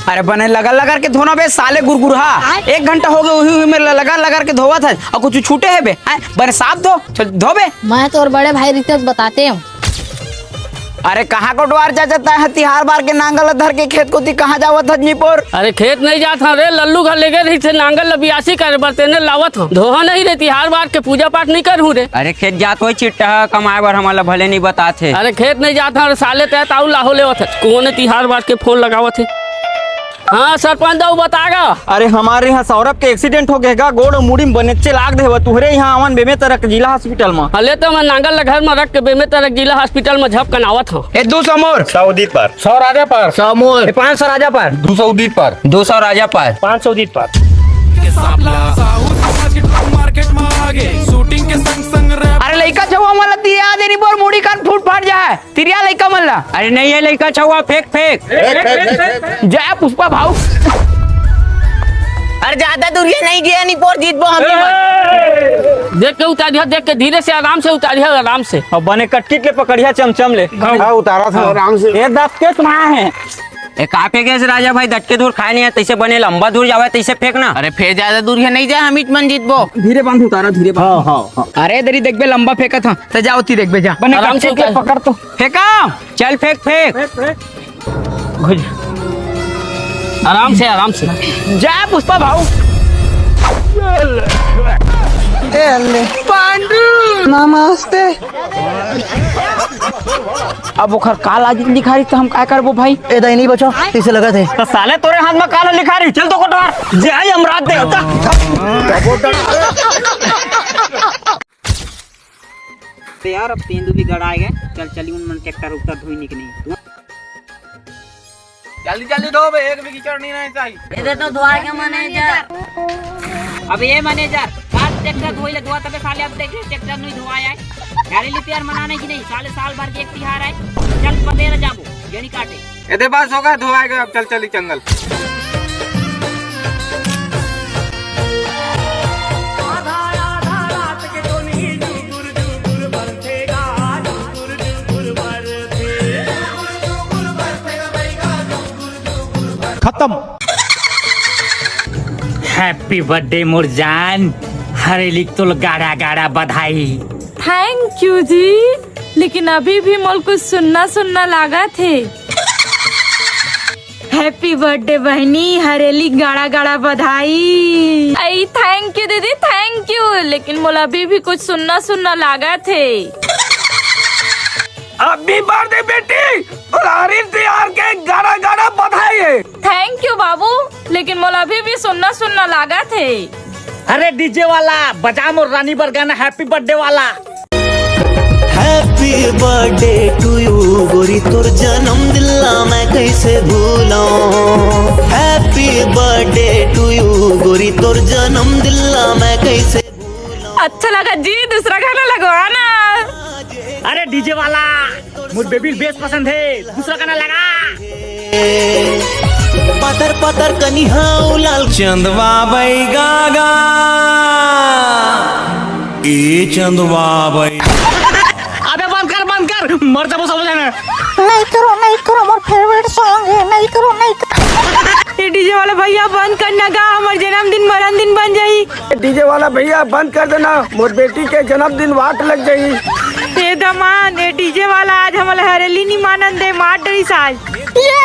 अरे बने लगा के धोना बे साले गुरगुरहा। 1 घंटा हो गया हुई में लगा के धोवा था और कुछ छूटे है बे। बने साफ धो, चल धो बे। मैं तो और बड़े भाई रितेश बताते हूँ। अरे कहाँ को द्वार जा जाता है तिहार बार के नांगल धर के खेत को ती कहाँ जावत है जीपुर। अरे खेत नहीं जाता रे, लल्लू घर लेके रही थे नांगल लबियासी करे बरतेने लावत हूँ। धोहा नहीं रे, तिहार बार के पूजा पाठ नहीं करूँ रे। अरे खेत जात हो चिट्टा कमाए बर हमारा भले नहीं बताते। अरे खेत नहीं जाता साले तय ताऊ लाहो ले कौन तिहार बार के फोन लगावत है। हाँ सरपंच दाऊ बतागा। अरे हमारे यहाँ सौरभ के एक्सीडेंट हो गएगा, गोड़ मुड़ी में बनेचे लाग दे तुहरे यहाँ अवन बेमे तरक जिला हॉस्पिटल में। हले तो मैं नांगल घर में रख के बेमे तरक जिला हॉस्पिटल में झप कनावत हूँ। 200 मोर 100 उदित पर 100 राजा पर 100 मोर 500 राजा पर 200 उदित पर 200 राजा पर 500 उदित पर। अरे लइका छुआ मला दिया देनी बोर मुड़ी कान फूट फाट जाए तिरिया लइका मल्ला। अरे नहीं है लड़का छुआ फेंक जय पुष्पा भाऊ। अरे ज्यादा दूरिया नहीं गया नहीं पोर जीत बो हम देख के उतारिया, देख के धीरे से आराम से उतारिया, आराम से। और बने कटकिट ले पकड़िया चमचम ले। हाँ उतारा था आराम से। ये 10 के तुम्हारा है। कहाँ फेंके राजा भाई, दटके दूर खाए नहीं है तैसे बने लंबा दूर जावे तैसे फेंकना। अरे फिर ज्यादा दूरिया नहीं जाए हम मन जीत बो। धीरे बांध उतारा धीरे बांध। हाँ। अरे इधर ही देख बे लंबा फेंका था तो जाओ ती देख बे जा। बने आराम से कटकिट ले पकड़ तो फेंका चल फेंक आराम से आराम से। जय पुष्पा भाऊ। पांडु नमस्ते। अब ओखर काला दिन दिखा रही तो हम क्या करबो भाई। ए दही नहीं बचो इसे लगा थे तो साले तोरे हाथ में काला लिखा रही। चल तो कोटवार जय यमराज देवता। यार अब तेंदू भी गड़ाए गए। चल उन मन ट्रैक्टर उतर धोई निकली। जल्दी धो बे, एक भी कीचड़ नहीं चाहिए। इधर तो धोआ के मैनेजर। अब ये मैनेजर बात ट्रैक्टर धोई ले धोआ तबे साले अब देख ट्रैक्टर नहीं धोआया है। यार लिपियर मनाने की नहीं, साल भर के एक तिहार है। चल पंदेर जाबो गेड़ी काटे। एदे बस होगा धोवाएगा। अब चल जंगल। खत्म। हैप्पी बर्थडे मुरजान, हरेली तो गाड़ा बधाई। थैंक यू जी, लेकिन अभी भी मोल कुछ सुनना लगा थे। हैप्पी बर्थडे बहनी, हरेली गाड़ा बधाई। आई थैंक यू दीदी थैंक यू, लेकिन मोल अभी भी कुछ सुनना लगा थे। हैप्पी बर्थडे बेटी, और हरी तिहार के गाड़ा बधाई है। थैंक यू बाबू, लेकिन मोल अभी भी सुनना लगा थे। अरे डीजे वाला बजा मोर रानी बर गाना हैप्पी बर्थडे वाला। हैप्पी बर्थडे टू यू गोरी, तोर जन्म दिला मैं कैसे भूलाऊं। हैप्पी बर्थडे टू यू गोरी, तोर जन्म दिला मैं कैसे। अच्छा लगा जी, दूसरा गाना लगवाना। अरे डीजे वाला मुझ बेबी बेस पसंद है, दूसरा गाना लगा। पतर कनिहा लाल चंदवा by Gaga, A Chandwa by. अबे बंद कर मर जाबो सब जाने। नहीं करो मोर फेवरेट सॉन्ग है। नहीं करो। ये डीजे वाला भैया बंद करना का, हमार जन्मदिन मरण दिन बन जाई। डीजे वाला भैया बंद कर देना, मोर बेटी के जन्मदिन वाट लग जाई। ये दमान ये डीजे वाला आज हमारे हरेली नहीं मानन दे, मार डरी साज। ये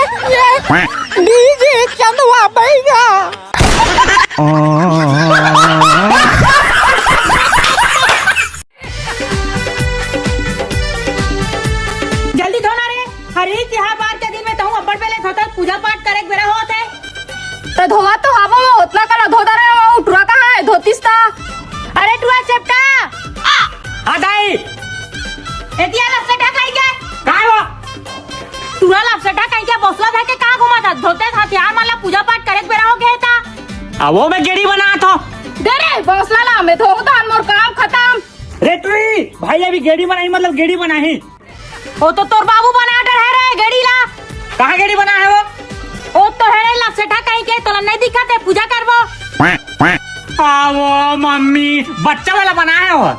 डीजे चंदवा बैगा। जल्दी धोना रे, हरेली तिहार बार के दिन में तो अब्बड़ पहले धोता पूजा पाठ करे बेरा होत है। तो धोवा तो हवा में उतना कला धोता रहे। उठवा कहाँ है धोतीस था। अरे टुआ चपका आ दाई एतिया लपसटा खाई के काय हो। टुआ लपसटा खाई के बसला था के का घुमाता धोते हथियार माला पूजा पाठ करे बेरा हो गया था। अब वो मैं गेड़ी बना था। दे रे बसला ला में धो तो मोर काम खत्म। रे तुई भाई अभी गेड़ी बनाई मतलब गेड़ी बनाही। वो तो तोर बाबू बना डर है रे गड़ी ला। कहाँ गेड़ी बना है वो? ओ तो है रे लपसटा खाई के तोला नहीं दिखाते पूजा करबो। वो मम्मी बच्चा वाला बना है वो।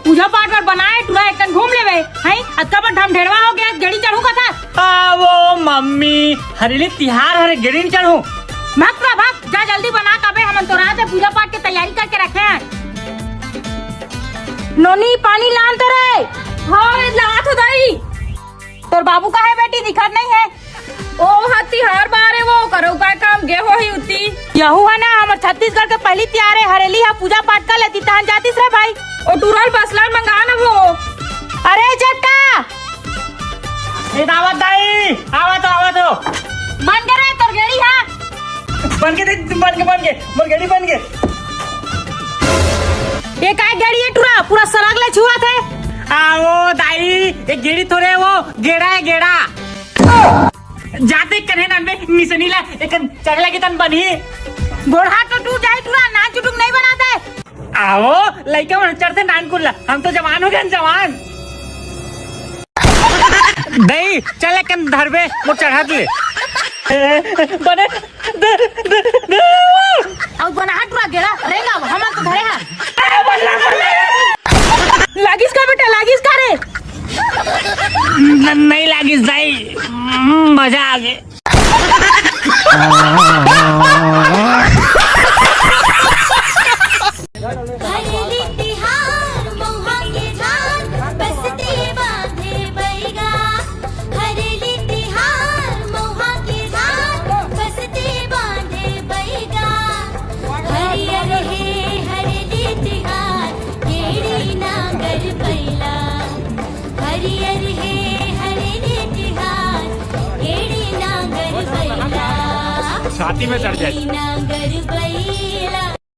पूजा पाठ पर बनाए टुरा एक घूम लेवे हैं। अत्का पर ढम ढेरवा हो गया गड़ी चढ़ू का था। वो मम्मी हरेली तिहार हरे गिरिन चढ़ू। भाग पूरा भाग, जा जल्दी बना काबे, हम तो रात में पूजा पाठ की तैयारी करके रखे हैं। नोनी पानी लान तो रे। हाँ लात हो दाई। तोर बाबू का है बेटी, दिखत नहीं है। ओ हाथी हर बारे वो करो का काम गे हो ही उती। यहू है ना हमारे छत्तीसगढ़ के पहली त्योहार है हरेली, है पूजा पाठ कर लेती तहन जातीस रे भाई। ओ टूरल बसला मंगा ना वो। अरे चट्टा दावत दाई आवा तो बन गए रे तोर गेड़ी है। बन के मोर गेड़ी बन के। ये काय गेड़ी है टूरा, पूरा सड़क ले छुआ थे। वो दाई एक गेड़ी थोड़े, वो गेड़ा है गेड़ा। जाते कन्हे नन में निसनी ला एक चढ़ला की तन बनी। गोड़ हाथ तो टूट जाए टूरा, नान चुटुक नहीं बनाता है। आओ लइका मन चढ़ते नान कुल्ला, हम तो जवान हो गए जवान। दई चल कन धरबे मोर चढ़ात ले बने और बना हाथ टूरा गेड़ा रहेगा हम तो धरे हैं। लागिस का बेटा, लागिस का रे। नहीं लागिस दाई, मजा आ गए। हरेली तिहार मौहा के झार बसते बांधे बैगा। हरेली तिहार मौहा के झार बसते बांधे बैगा। हरियर हे हरेली तिहार गेड़ी नांगर बैला। हरियर हे हरेली तिहार गेड़ी नांगर बैला। छाती में चढ़ जाए नांगर बैला।